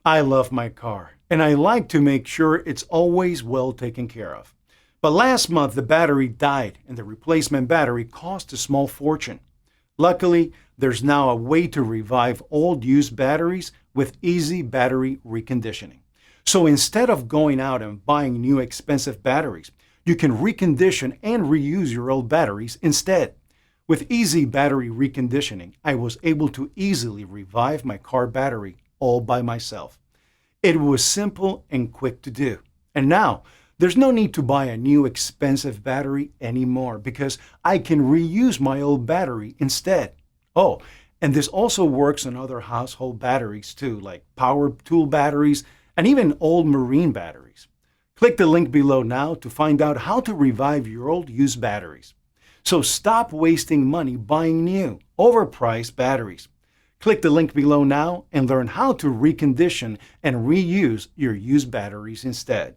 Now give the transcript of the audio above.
I love my car, and I like to make sure it's always well taken care of. But last month, the battery died, and the replacement battery cost a small fortune. Luckily, there's now a way to revive old used batteries with easy battery reconditioning. So instead of going out and buying new expensive batteries, you can recondition and reuse your old batteries instead. With easy battery reconditioning, I was able to easily revive my car battery all by myself. It was simple and quick to do. And now, there's no need to buy a new expensive battery anymore because I can reuse my old battery instead. Oh, and this also works on other household batteries too, like power tool batteries and even old marine batteries. Click the link below now to find out how to revive your old used batteries. So stop wasting money buying new, overpriced batteries. Click the link below now and learn how to recondition and reuse your used batteries instead.